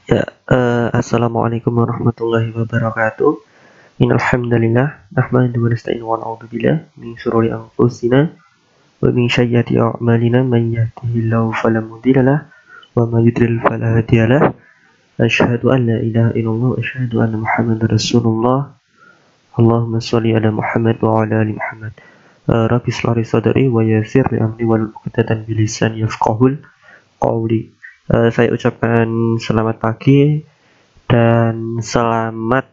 Ya, assalamualaikum warahmatullahi wabarakatuh. Innal hamdalillah nahmaduhu wa nasta'inuhu wa na'udzu billahi min shururi anfusina wa min sayyiati a'malina may yahdihillahu fala mudilla lahu wa may yudlil fala hadiya lahu. Asyhadu an la ilaha illallah wa asyhadu anna Muhammadar Rasulullah. Allahumma shalli ala Muhammad wa ala ali Muhammad. Rabbi shrah li sadri wa yassir li amri wahlul 'uqdatam min lisani yafqahul qawli. Saya ucapkan selamat pagi dan selamat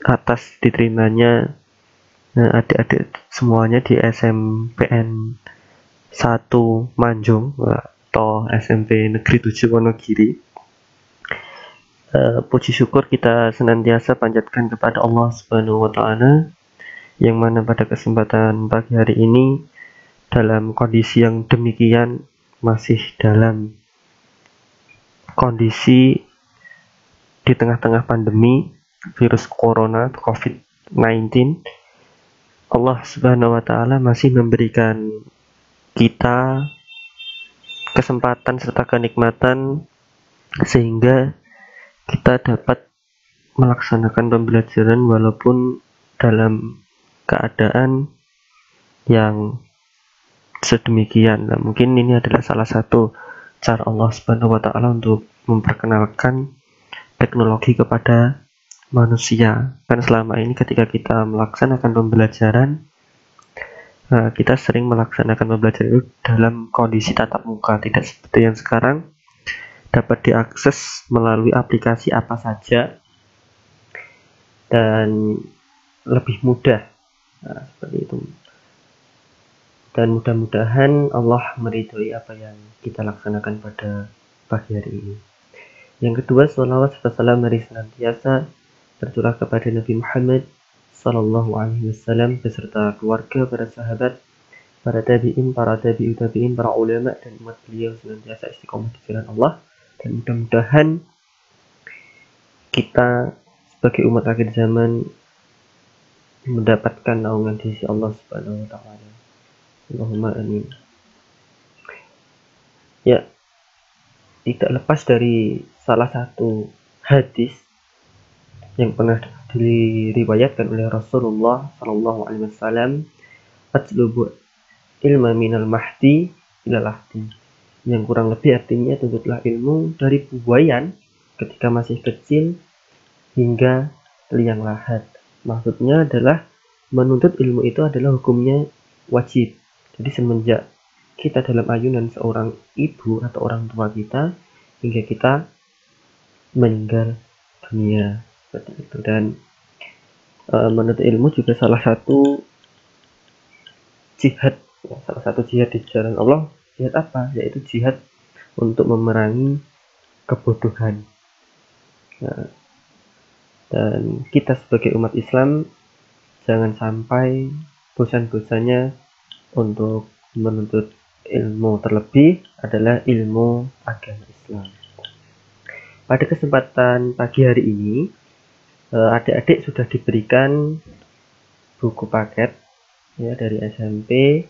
atas diterimanya adik-adik semuanya di SMPN 1 Manjung atau SMP Negeri 7 Wonogiri. Puji syukur kita senantiasa panjatkan kepada Allah Subhanahu wa Ta'ala, yang mana pada kesempatan pagi hari ini dalam kondisi yang demikian, masih dalam kondisi di tengah-tengah pandemi virus corona COVID-19, Allah Subhanahu wa Ta'ala masih memberikan kita kesempatan serta kenikmatan sehingga kita dapat melaksanakan pembelajaran walaupun dalam keadaan yang sedemikian. Nah, mungkin ini adalah salah satu cara Allah Subhanahu wa Ta'ala untuk memperkenalkan teknologi kepada manusia. Kan selama ini ketika kita melaksanakan pembelajaran, kita sering melaksanakan pembelajaran itu dalam kondisi tatap muka, tidak seperti yang sekarang dapat diakses melalui aplikasi apa saja dan lebih mudah. Seperti itu. Dan mudah-mudahan Allah meridhoi apa yang kita laksanakan pada pagi hari ini. Yang kedua, sholawat serta salam mari senantiasa tercurah kepada Nabi Muhammad Sallallahu Alaihi Wasallam beserta keluarga, para sahabat, para tabi'in, para tabi'ut tabi'in, para ulama dan umat beliau senantiasa istiqomah di jalan Allah. Dan mudah-mudahan kita sebagai umat akhir zaman mendapatkan naungan di sisi Allah Subhanahu wa Ta'ala. Allahumma amin. Ya, tidak lepas dari salah satu hadis yang pernah diriwayatkan oleh Rasulullah Sallallahu Alaihi Wasallam, "Atlubu ilma minal mahdi ilal lahdi." Yang kurang lebih artinya, tuntutlah ilmu dari buayan ketika masih kecil hingga liang lahat. Maksudnya adalah menuntut ilmu itu adalah hukumnya wajib. Jadi semenjak kita dalam ayunan seorang ibu atau orang tua kita hingga kita meninggal dunia, seperti itu. Dan menuntut ilmu juga salah satu jihad, salah satu jihad di jalan Allah. Jihad apa? Yaitu jihad untuk memerangi kebodohan. Dan kita sebagai umat Islam jangan sampai bosan-bosannya untuk menuntut ilmu, terlebih adalah ilmu agama Islam. Pada kesempatan pagi hari ini, adik-adik sudah diberikan buku paket ya dari SMP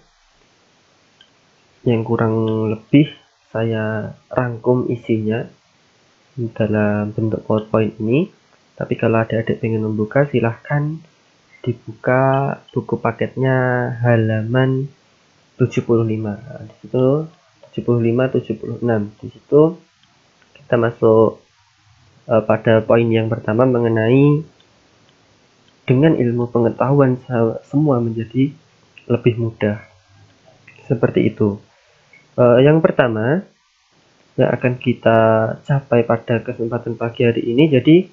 yang kurang lebih saya rangkum isinya dalam bentuk PowerPoint ini. Tapi kalau adik-adik ingin membuka, silahkan dibuka buku paketnya halaman 75. Nah, di situ 75 76. Di situ kita masuk pada poin yang pertama mengenai dengan ilmu pengetahuan semua menjadi lebih mudah. Seperti itu. Yang pertama yang akan kita capai pada kesempatan pagi hari ini, jadi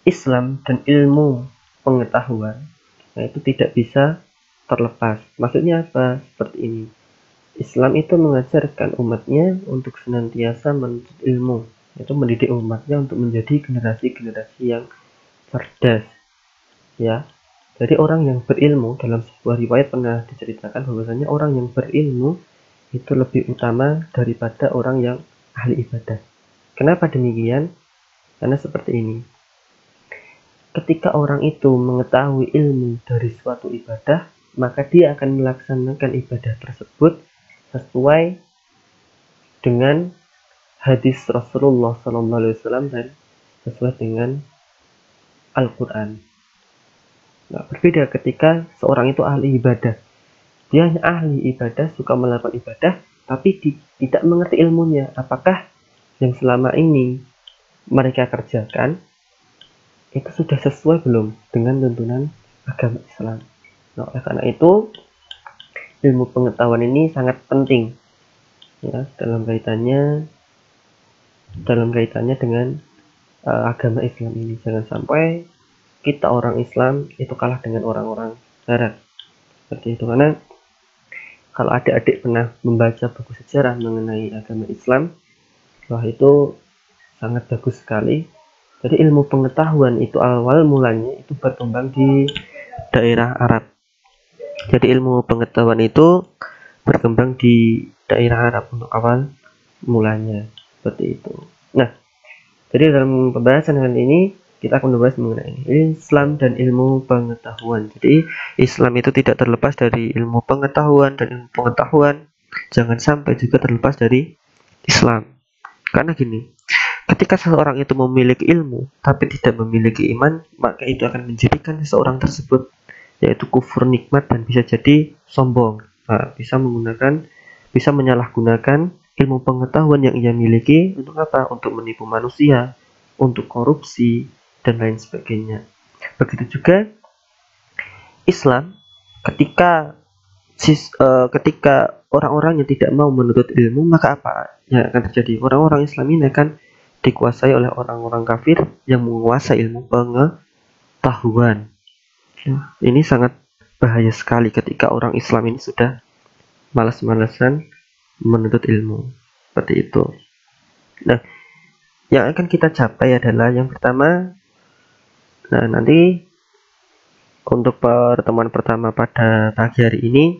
Islam dan ilmu pengetahuan itu tidak bisa terlepas. Maksudnya apa? Seperti ini. Islam itu mengajarkan umatnya untuk senantiasa menuntut ilmu, yaitu mendidik umatnya untuk menjadi generasi-generasi yang cerdas. Ya. Jadi orang yang berilmu, dalam sebuah riwayat pernah diceritakan bahwasanya orang yang berilmu itu lebih utama daripada orang yang ahli ibadah. Kenapa demikian? Karena seperti ini. Ketika orang itu mengetahui ilmu dari suatu ibadah, maka dia akan melaksanakan ibadah tersebut sesuai dengan hadis Rasulullah SAW dan sesuai dengan Al-Quran. Nah, berbeda ketika seorang itu ahli ibadah. Dia hanya ahli ibadah, suka melakukan ibadah, tapi tidak mengerti ilmunya. Apakah yang selama ini mereka kerjakan itu sudah sesuai belum dengan tuntunan agama Islam? Nah, oleh karena itu ilmu pengetahuan ini sangat penting ya dalam kaitannya dengan agama Islam ini. Jangan sampai kita orang Islam itu kalah dengan orang-orang Barat seperti itu, karena kalau adik-adik pernah membaca buku sejarah mengenai agama Islam, wah itu sangat bagus sekali. Jadi ilmu pengetahuan itu awal mulanya itu berkembang di daerah Arab. Jadi ilmu pengetahuan itu berkembang di daerah Arab untuk awal mulanya seperti itu. Nah, jadi dalam pembahasan kali ini kita akan membahas mengenai Islam dan ilmu pengetahuan. Jadi Islam itu tidak terlepas dari ilmu pengetahuan, dan ilmu pengetahuan jangan sampai juga terlepas dari Islam. Karena gini, ketika seseorang itu memiliki ilmu tapi tidak memiliki iman, maka itu akan menjadikan seseorang tersebut yaitu kufur nikmat dan bisa jadi sombong. Nah, bisa menyalahgunakan ilmu pengetahuan yang ia miliki untuk apa? Untuk menipu manusia, untuk korupsi, dan lain sebagainya. Begitu juga Islam, ketika orang-orang yang tidak mau menuntut ilmu, maka apa yang akan terjadi? Orang-orang Islam ini akan dikuasai oleh orang-orang kafir yang menguasai ilmu pengetahuan. Ini sangat bahaya sekali ketika orang Islam ini sudah malas-malasan menuntut ilmu seperti itu. Nah, yang akan kita capai adalah yang pertama, nanti untuk pertemuan pertama pada pagi hari ini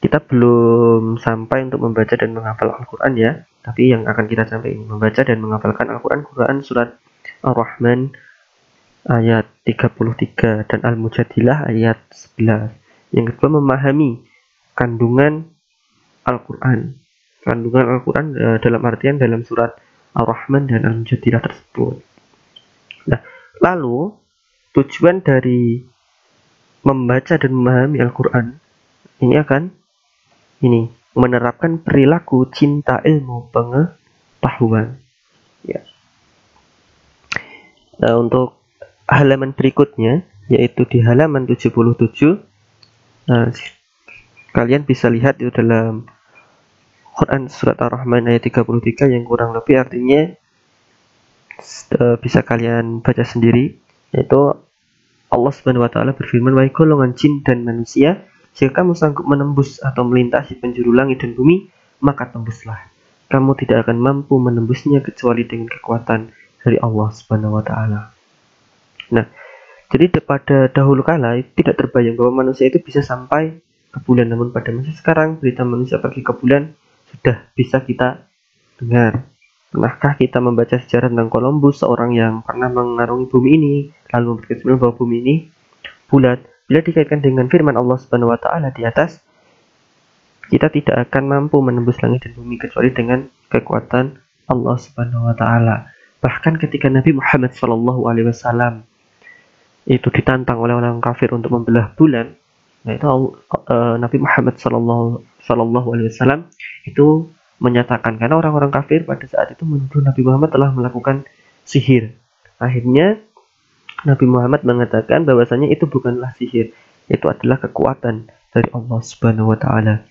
kita belum sampai untuk membaca dan menghafal Al-Quran ya, tapi yang akan kita capai ini membaca dan menghafalkan Al-Quran surat Ar-Rahman ayat 33 dan Al-Mujadilah ayat 11. Yang kedua, memahami kandungan Al-Quran dalam artian dalam surat Ar-Rahman dan Al-Mujadilah tersebut. Nah, lalu tujuan dari membaca dan memahami Al-Quran ini akan menerapkan perilaku cinta ilmu pengetahuan ya. Nah, untuk halaman berikutnya yaitu di halaman 77, kalian bisa lihat itu dalam Quran surat Ar-Rahman ayat 33 yang kurang lebih artinya bisa kalian baca sendiri, yaitu Allah Subhanahu wa taala berfirman, "Wahai golongan jin dan manusia, jika kamu sanggup menembus atau melintasi penjuru langit dan bumi, maka tembuslah. Kamu tidak akan mampu menembusnya kecuali dengan kekuatan dari Allah Subhanahu wa taala." Nah, jadi pada dahulu kala tidak terbayang bahwa manusia itu bisa sampai ke bulan, namun pada masa sekarang berita manusia pergi ke bulan sudah bisa kita dengar. Pernahkah kita membaca sejarah tentang Columbus, seorang yang pernah mengarungi bumi ini, lalu berkesimpulan bahwa bumi ini bulat? Bila dikaitkan dengan firman Allah Subhanahu wa taala di atas, kita tidak akan mampu menembus langit dan bumi kecuali dengan kekuatan Allah Subhanahu wa taala. Bahkan ketika Nabi Muhammad SAW itu ditantang oleh orang kafir untuk membelah bulan, yaitu Nabi Muhammad SAW itu menyatakan, karena orang-orang kafir pada saat itu menuduh Nabi Muhammad telah melakukan sihir. Akhirnya Nabi Muhammad mengatakan bahwasanya itu bukanlah sihir, itu adalah kekuatan dari Allah Subhanahu wa taala.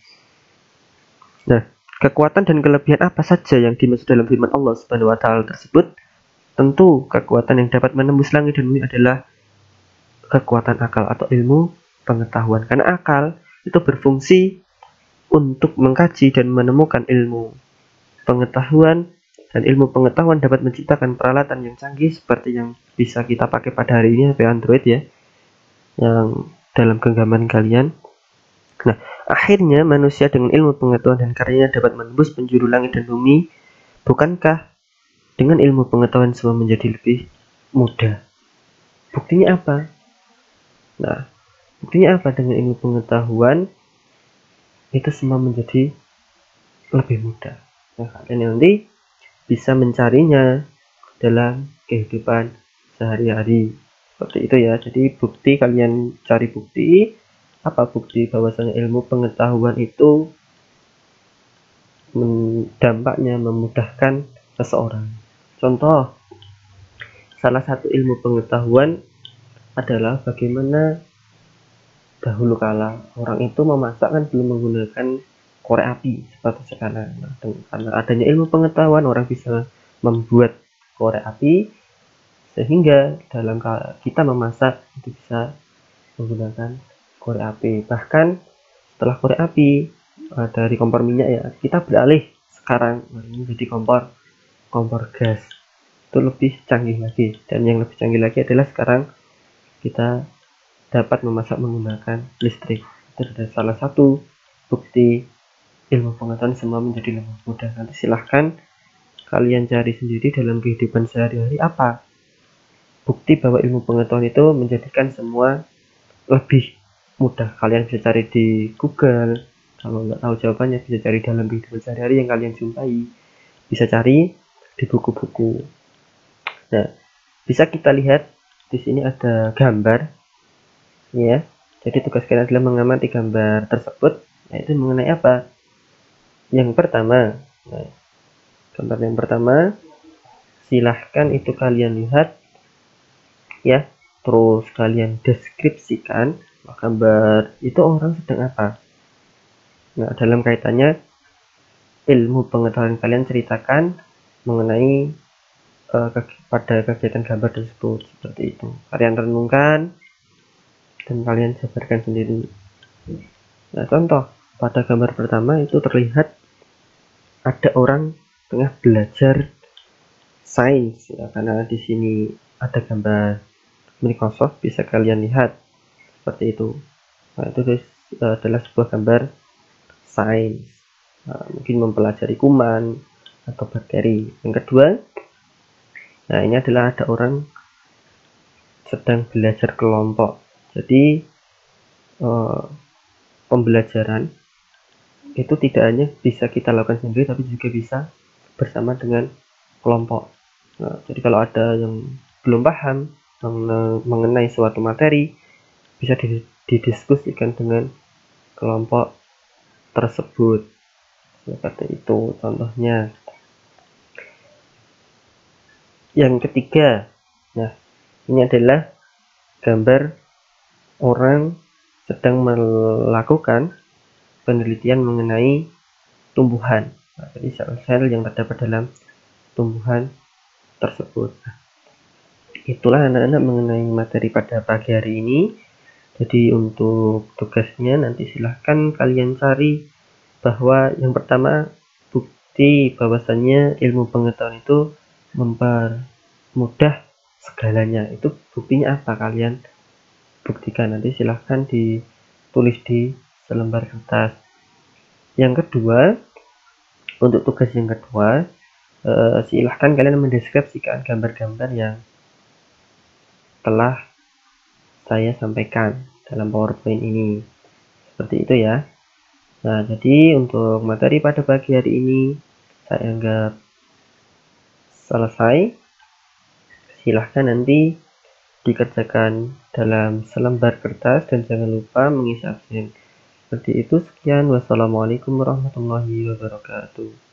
Nah, kekuatan dan kelebihan apa saja yang dimaksud dalam firman Allah Subhanahu wa taala tersebut? Tentu kekuatan yang dapat menembus langit dan bumi adalah kekuatan akal atau ilmu pengetahuan. Karena akal itu berfungsi untuk mengkaji dan menemukan ilmu pengetahuan, dan ilmu pengetahuan dapat menciptakan peralatan yang canggih seperti yang bisa kita pakai pada hari ini, HP Android ya, yang dalam genggaman kalian. Nah, akhirnya manusia dengan ilmu pengetahuan dan karyanya dapat menembus penjuru langit dan bumi. Bukankah dengan ilmu pengetahuan semua menjadi lebih mudah? Buktinya apa? Nah, buktinya apa? Dengan ilmu pengetahuan itu semua menjadi lebih mudah. Nah, kalian nanti bisa mencarinya dalam kehidupan sehari-hari. Seperti itu ya. Jadi bukti, kalian cari bukti. Apa bukti bahwasanya ilmu pengetahuan itu dampaknya memudahkan seseorang. Contoh, salah satu ilmu pengetahuan adalah bagaimana dahulu kala orang itu memasak kan belum menggunakan korek api seperti sekarang. Nah, karena adanya ilmu pengetahuan, orang bisa membuat korek api sehingga dalam kita memasak itu bisa menggunakan korek api. Bahkan setelah korek api dari kompor minyak ya, kita beralih sekarang menjadi kompor gas. Itu lebih canggih lagi, dan yang lebih canggih lagi adalah sekarang kita dapat memasak menggunakan listrik. Itu adalah salah satu bukti ilmu pengetahuan semua menjadi lebih mudah. Nanti silahkan kalian cari sendiri dalam kehidupan sehari-hari apa bukti bahwa ilmu pengetahuan itu menjadikan semua lebih mudah. Kalian bisa cari di Google, kalau nggak tahu jawabannya bisa cari dalam kehidupan sehari-hari yang kalian jumpai, bisa cari di buku-buku. Nah, bisa kita lihat di sini ada gambar ya. Jadi tugas kalian adalah mengamati gambar tersebut. Nah, itu mengenai apa? Yang pertama, nah, gambar yang pertama silahkan itu kalian lihat ya, terus kalian deskripsikan gambar itu orang sedang apa. Nah, dalam kaitannya ilmu pengetahuan kalian ceritakan mengenai pada kegiatan gambar tersebut. Seperti itu kalian renungkan dan kalian jabarkan sendiri. Nah, contoh pada gambar pertama itu terlihat ada orang tengah belajar sains ya, karena di sini ada gambar Microsoft, bisa kalian lihat seperti itu. Nah, itu adalah sebuah gambar sains, mungkin mempelajari kuman atau bakteri. Yang kedua, nah ini adalah ada orang sedang belajar kelompok. Jadi pembelajaran itu tidak hanya bisa kita lakukan sendiri, tapi juga bisa bersama dengan kelompok. Nah, jadi kalau ada yang belum paham mengenai suatu materi, bisa didiskusikan dengan kelompok tersebut. Seperti itu contohnya. Yang ketiga, nah ini adalah gambar orang sedang melakukan penelitian mengenai tumbuhan. Nah, jadi sel-sel yang terdapat dalam tumbuhan tersebut. Itulah anak-anak mengenai materi pada pagi hari ini. Jadi untuk tugasnya nanti silahkan kalian cari bahwa yang pertama bukti bahwasannya ilmu pengetahuan itu mempermudah segalanya. Itu buktinya apa, kalian buktikan. Nanti silahkan ditulis di selembar kertas. Yang kedua, untuk tugas yang kedua, silahkan kalian mendeskripsikan gambar-gambar yang telah saya sampaikan dalam PowerPoint ini. Seperti itu ya. Nah, jadi untuk materi pada pagi hari ini saya anggap selesai. Silahkan nanti dikerjakan dalam selembar kertas dan jangan lupa mengisi absen. Seperti itu, sekian. Wassalamualaikum warahmatullahi wabarakatuh.